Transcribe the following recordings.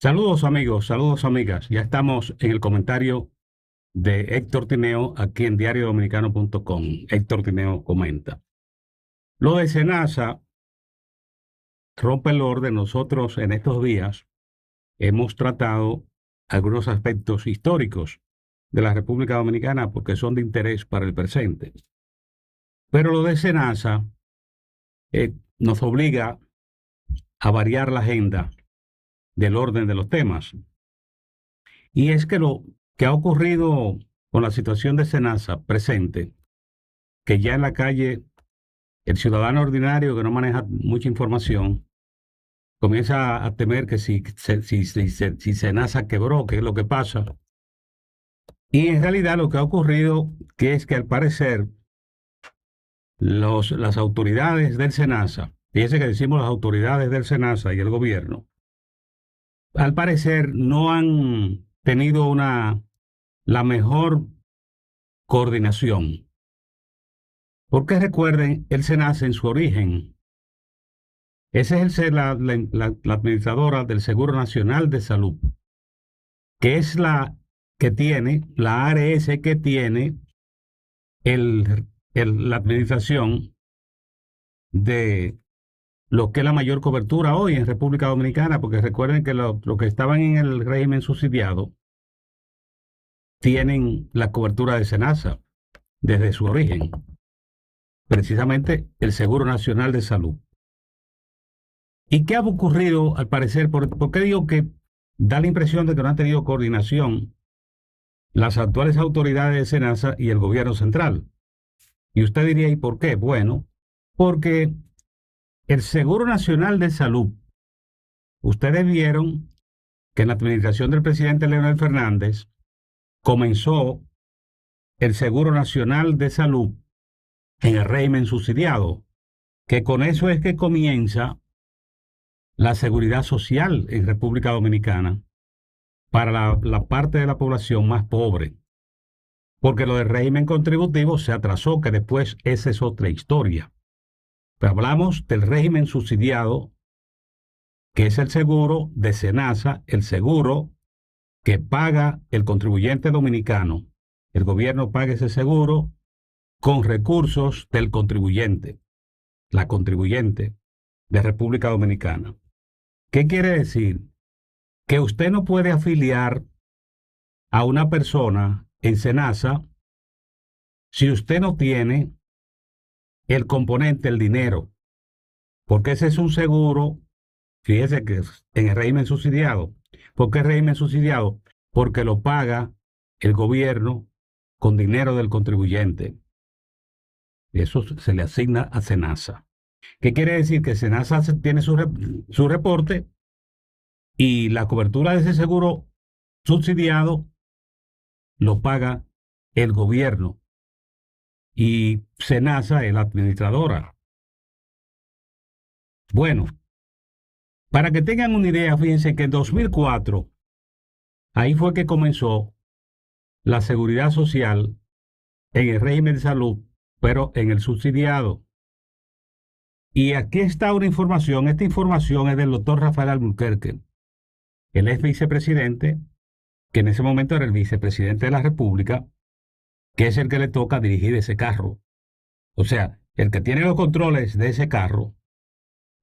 Saludos amigos, saludos amigas. Ya estamos en el comentario de Héctor Tineo aquí en diariodominicano.com. Héctor Tineo comenta. Lo de Senasa rompe el orden. Nosotros en estos días hemos tratado algunos aspectos históricos de la República Dominicana porque son de interés para el presente. Pero lo de Senasa nos obliga a variar la agenda del orden de los temas. Y es que lo que ha ocurrido con la situación de Senasa presente, que ya en la calle el ciudadano ordinario que no maneja mucha información comienza a temer que si Senasa quebró, qué es lo que pasa. Y en realidad lo que ha ocurrido que es que al parecer las autoridades del Senasa, fíjense que decimos las autoridades del Senasa y el gobierno, al parecer no han tenido la mejor coordinación. Porque recuerden, el Senasa en su origen, ese es la administradora del Seguro Nacional de Salud, que es la que tiene, la ARS que tiene la administración de lo que es la mayor cobertura hoy en República Dominicana, porque recuerden que los que estaban en el régimen subsidiado tienen la cobertura de Senasa desde su origen, precisamente el Seguro Nacional de Salud. ¿Y qué ha ocurrido al parecer? ¿Por qué digo que da la impresión de que no han tenido coordinación las actuales autoridades de Senasa y el gobierno central? Y usted diría, ¿y por qué? Bueno, porque el Seguro Nacional de Salud, ustedes vieron que en la administración del presidente Leonel Fernández comenzó el Seguro Nacional de Salud en el régimen subsidiado, que con eso es que comienza la seguridad social en República Dominicana para la parte de la población más pobre. Porque lo del régimen contributivo se atrasó, que después esa es otra historia. Pero hablamos del régimen subsidiado, que es el seguro de Senasa, el seguro que paga el contribuyente dominicano. El gobierno paga ese seguro con recursos del contribuyente, la contribuyente de República Dominicana. ¿Qué quiere decir? Que usted no puede afiliar a una persona en Senasa si usted no tiene el componente, el dinero, porque ese es un seguro, fíjese que en el régimen subsidiado. ¿Por qué régimen subsidiado? Porque lo paga el gobierno con dinero del contribuyente. Eso se le asigna a Senasa. ¿Qué quiere decir? Que Senasa tiene su reporte y la cobertura de ese seguro subsidiado lo paga el gobierno y Senasa es la administradora. Bueno, para que tengan una idea, fíjense que en 2004, ahí fue que comenzó la seguridad social en el régimen de salud, pero en el subsidiado. Y aquí está una información, esta información es del doctor Rafael Alburquerque. Él es vicepresidente, que en ese momento era el vicepresidente de la República, que es el que le toca dirigir ese carro. O sea, el que tiene los controles de ese carro,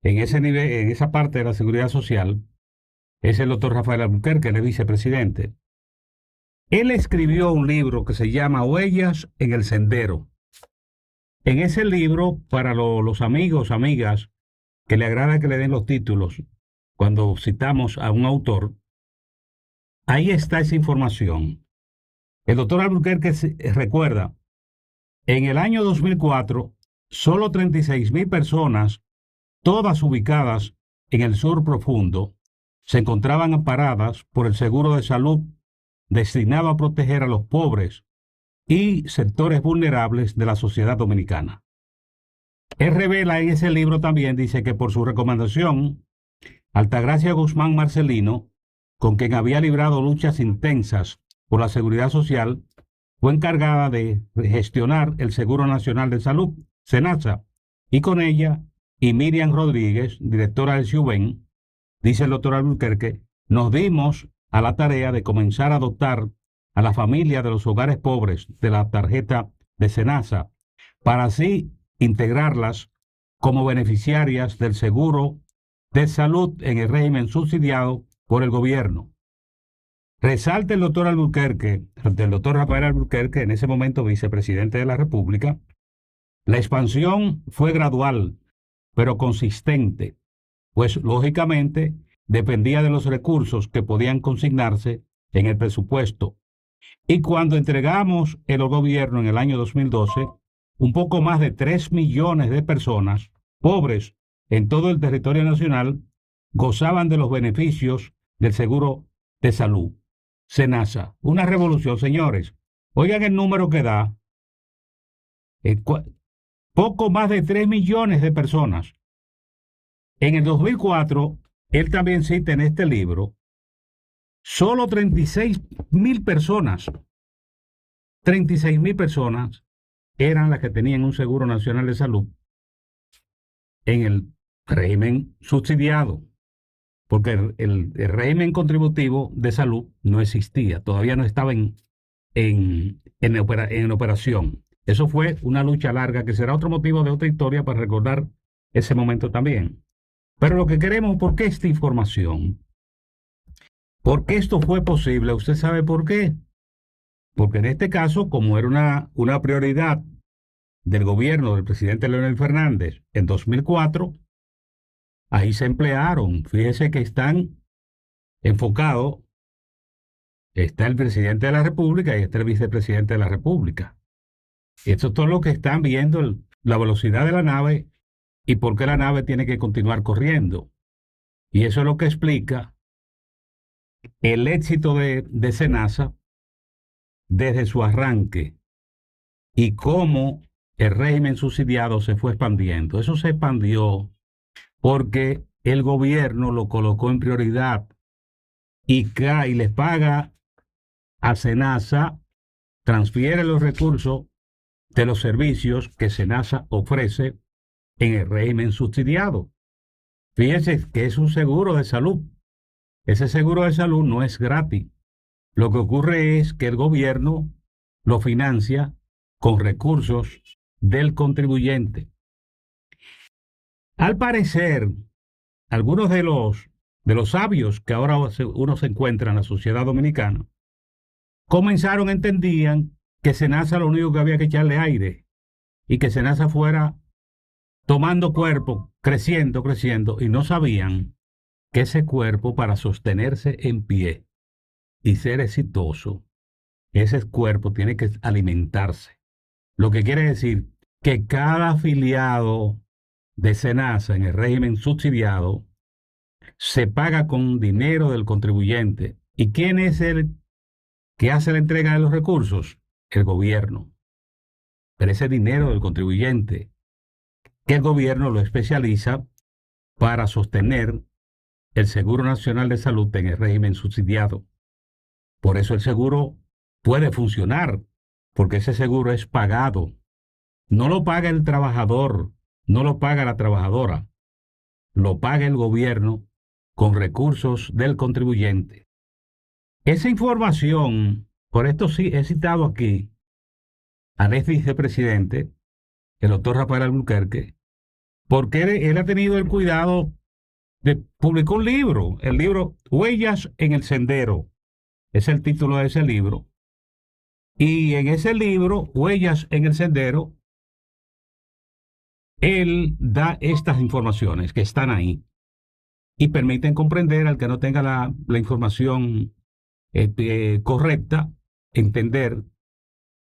en ese nivel, en esa parte de la seguridad social, es el doctor Rafael Alburquerque, el vicepresidente. Él escribió un libro que se llama Huellas en el Sendero. En ese libro, para los amigos, amigas, que le agrada que le den los títulos cuando citamos a un autor, ahí está esa información. El doctor Alburquerque recuerda, en el año 2004, solo 36,000 personas, todas ubicadas en el sur profundo, se encontraban amparadas por el seguro de salud destinado a proteger a los pobres y sectores vulnerables de la sociedad dominicana. Él revela en ese libro también, dice que por su recomendación, Altagracia Guzmán Marcelino, con quien había librado luchas intensas por la seguridad social, fue encargada de gestionar el Seguro Nacional de Salud, Senasa, y con ella y Miriam Rodríguez, directora del SIUBEN, dice el doctor Alburquerque, nos dimos a la tarea de comenzar a dotar a la familia de los hogares pobres de la tarjeta de SENASA para así integrarlas como beneficiarias del seguro de salud en el régimen subsidiado por el gobierno. Resalta el doctor Albuquerque, el doctor Rafael Albuquerque, en ese momento vicepresidente de la República, la expansión fue gradual, pero consistente, pues lógicamente dependía de los recursos que podían consignarse en el presupuesto. Y cuando entregamos el gobierno en el año 2012, un poco más de 3 millones de personas pobres en todo el territorio nacional gozaban de los beneficios del seguro de salud. SENASA, una revolución, señores. Oigan el número que da. Poco más de 3 millones de personas. En el 2004, él también cita en este libro, solo 36.000 personas, 36.000 personas eran las que tenían un seguro nacional de salud en el régimen subsidiado, porque el régimen contributivo de salud no existía, todavía no estaba en operación. Eso fue una lucha larga que será otro motivo de otra historia para recordar ese momento también. Pero lo que queremos, ¿por qué esta información? ¿Por qué esto fue posible? ¿Usted sabe por qué? Porque en este caso, como era una prioridad del gobierno del presidente Leonel Fernández en 2004, ahí se emplearon. Fíjese que están enfocados, está el presidente de la República y está el vicepresidente de la República. Y esto es todo lo que están viendo, la velocidad de la nave y por qué la nave tiene que continuar corriendo. Y eso es lo que explica el éxito de SENASA desde su arranque y cómo el régimen subsidiado se fue expandiendo. Eso se expandió porque el gobierno lo colocó en prioridad y les paga a SENASA, transfiere los recursos de los servicios que SENASA ofrece en el régimen subsidiado. Fíjense que es un seguro de salud. Ese seguro de salud no es gratis. Lo que ocurre es que el gobierno lo financia con recursos del contribuyente. Al parecer, algunos de los sabios que ahora uno se encuentra en la sociedad dominicana entendían que SENASA lo único que había que echarle aire y que SENASA fuera tomando cuerpo, creciendo, y no sabían que ese cuerpo, para sostenerse en pie y ser exitoso, ese cuerpo tiene que alimentarse. Lo que quiere decir que cada afiliado de SENASA en el régimen subsidiado se paga con dinero del contribuyente. ¿Y quién es el que hace la entrega de los recursos? El gobierno. Pero ese dinero del contribuyente, que el gobierno lo especializa para sostener el Seguro Nacional de Salud en el régimen subsidiado. Por eso el seguro puede funcionar, porque ese seguro es pagado. No lo paga el trabajador, no lo paga la trabajadora, lo paga el gobierno con recursos del contribuyente. Esa información, por esto sí he citado aquí al ex vicepresidente, el doctor Rafael Albuquerque, porque él ha tenido el cuidado publicó un libro, el libro Huellas en el Sendero, es el título de ese libro. Y en ese libro, Huellas en el Sendero, él da estas informaciones que están ahí y permiten comprender al que no tenga la información correcta, entender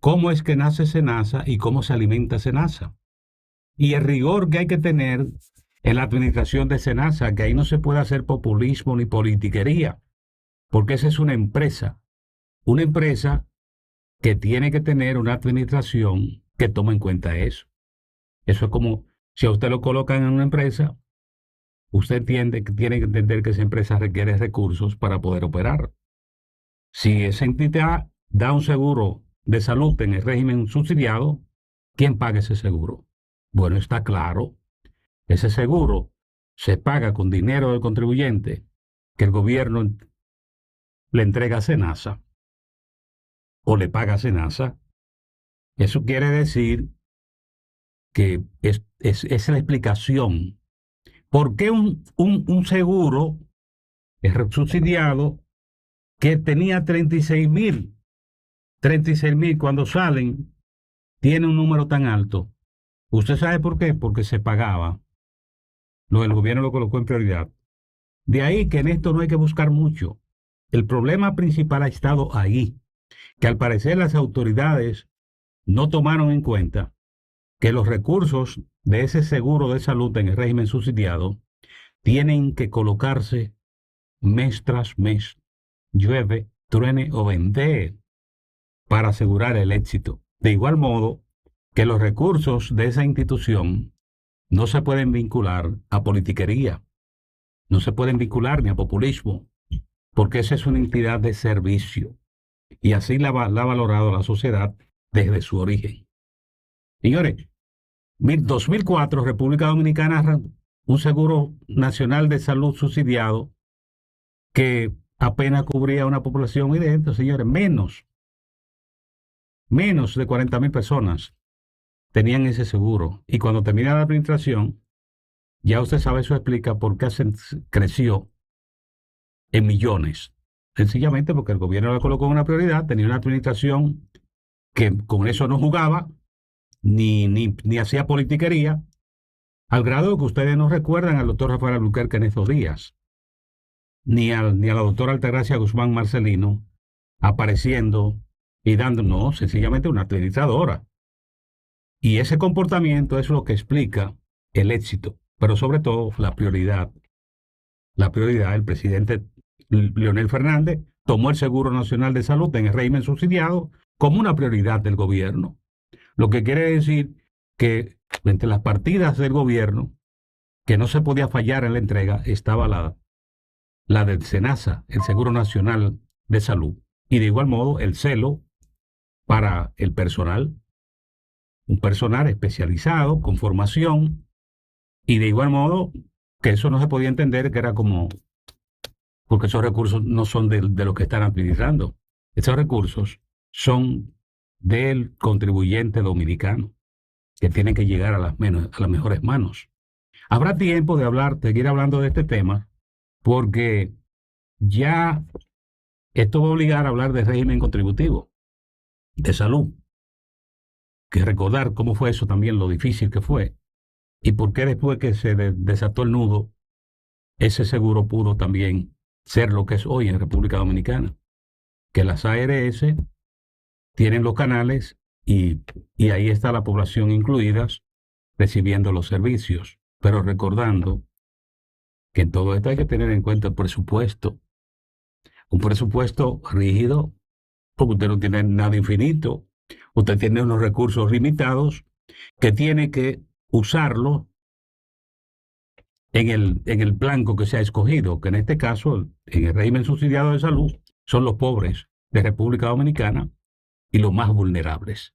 cómo es que nace SENASA y cómo se alimenta SENASA. Y el rigor que hay que tener en la administración de SENASA, que ahí no se puede hacer populismo ni politiquería, porque esa es una empresa que tiene que tener una administración que tome en cuenta eso. Eso es como si a usted lo colocan en una empresa, usted tiene que entender que esa empresa requiere recursos para poder operar. Si esa entidad da un seguro de salud en el régimen subsidiado, ¿quién paga ese seguro? Bueno, está claro. Ese seguro se paga con dinero del contribuyente que el gobierno le entrega a SENASA o le paga a SENASA. Eso quiere decir que es la explicación. ¿Por qué un seguro es subsidiado que tenía 36,000 cuando salen, tiene un número tan alto? ¿Usted sabe por qué? Porque se pagaba. El gobierno lo colocó en prioridad. De ahí que en esto no hay que buscar mucho. El problema principal ha estado ahí, que al parecer las autoridades no tomaron en cuenta que los recursos de ese seguro de salud en el régimen subsidiado tienen que colocarse mes tras mes, llueve, truene o ventee, para asegurar el éxito. De igual modo que los recursos de esa institución no se pueden vincular a politiquería, no se pueden vincular ni a populismo, porque esa es una entidad de servicio. Y así la ha valorado la sociedad desde su origen. Señores, 2004, República Dominicana, un seguro nacional de salud subsidiado que apenas cubría una población, y de esto, señores, menos de 40,000 personas tenían ese seguro. Y cuando termina la administración, ya usted sabe, eso explica por qué creció en millones. Sencillamente porque el gobierno le colocó una prioridad, tenía una administración que con eso no jugaba, ni hacía politiquería, al grado que ustedes no recuerdan al doctor Rafael Albuquerque en estos días, ni a la doctora Altagracia Guzmán Marcelino apareciendo y dando, no, sencillamente una administradora. Y ese comportamiento es lo que explica el éxito, pero sobre todo la prioridad. La prioridad, el presidente Leonel Fernández tomó el Seguro Nacional de Salud en el régimen subsidiado como una prioridad del gobierno. Lo que quiere decir que entre las partidas del gobierno, que no se podía fallar en la entrega, estaba la del SENASA, el Seguro Nacional de Salud. Y de igual modo, el celo para el personal, un personal especializado, con formación, y de igual modo que eso no se podía entender, que era como, porque esos recursos no son de los que están administrando. Esos recursos son del contribuyente dominicano, que tienen que llegar a las mejores manos. Habrá tiempo de seguir hablando de este tema, porque ya esto va a obligar a hablar de régimen contributivo, de salud, que recordar cómo fue eso también, lo difícil que fue, y por qué después que se desató el nudo, ese seguro pudo también ser lo que es hoy en República Dominicana, que las ARS tienen los canales y ahí está la población incluidas recibiendo los servicios, pero recordando que en todo esto hay que tener en cuenta el presupuesto, un presupuesto rígido, porque usted no tiene nada infinito, usted tiene unos recursos limitados que tiene que usarlo en el blanco que se ha escogido, que en este caso, en el régimen subsidiado de salud, son los pobres de República Dominicana y los más vulnerables.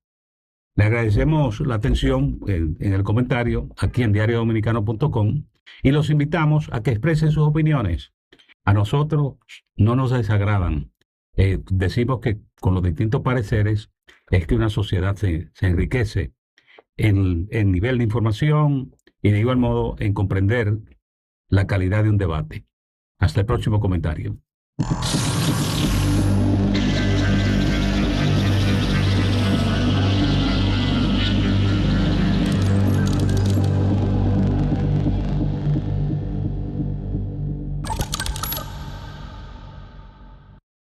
Le agradecemos la atención en el comentario aquí en diariodominicano.com y los invitamos a que expresen sus opiniones. A nosotros no nos desagradan. Decimos que con los distintos pareceres es que una sociedad se enriquece en nivel de información y de igual modo en comprender la calidad de un debate. Hasta el próximo comentario.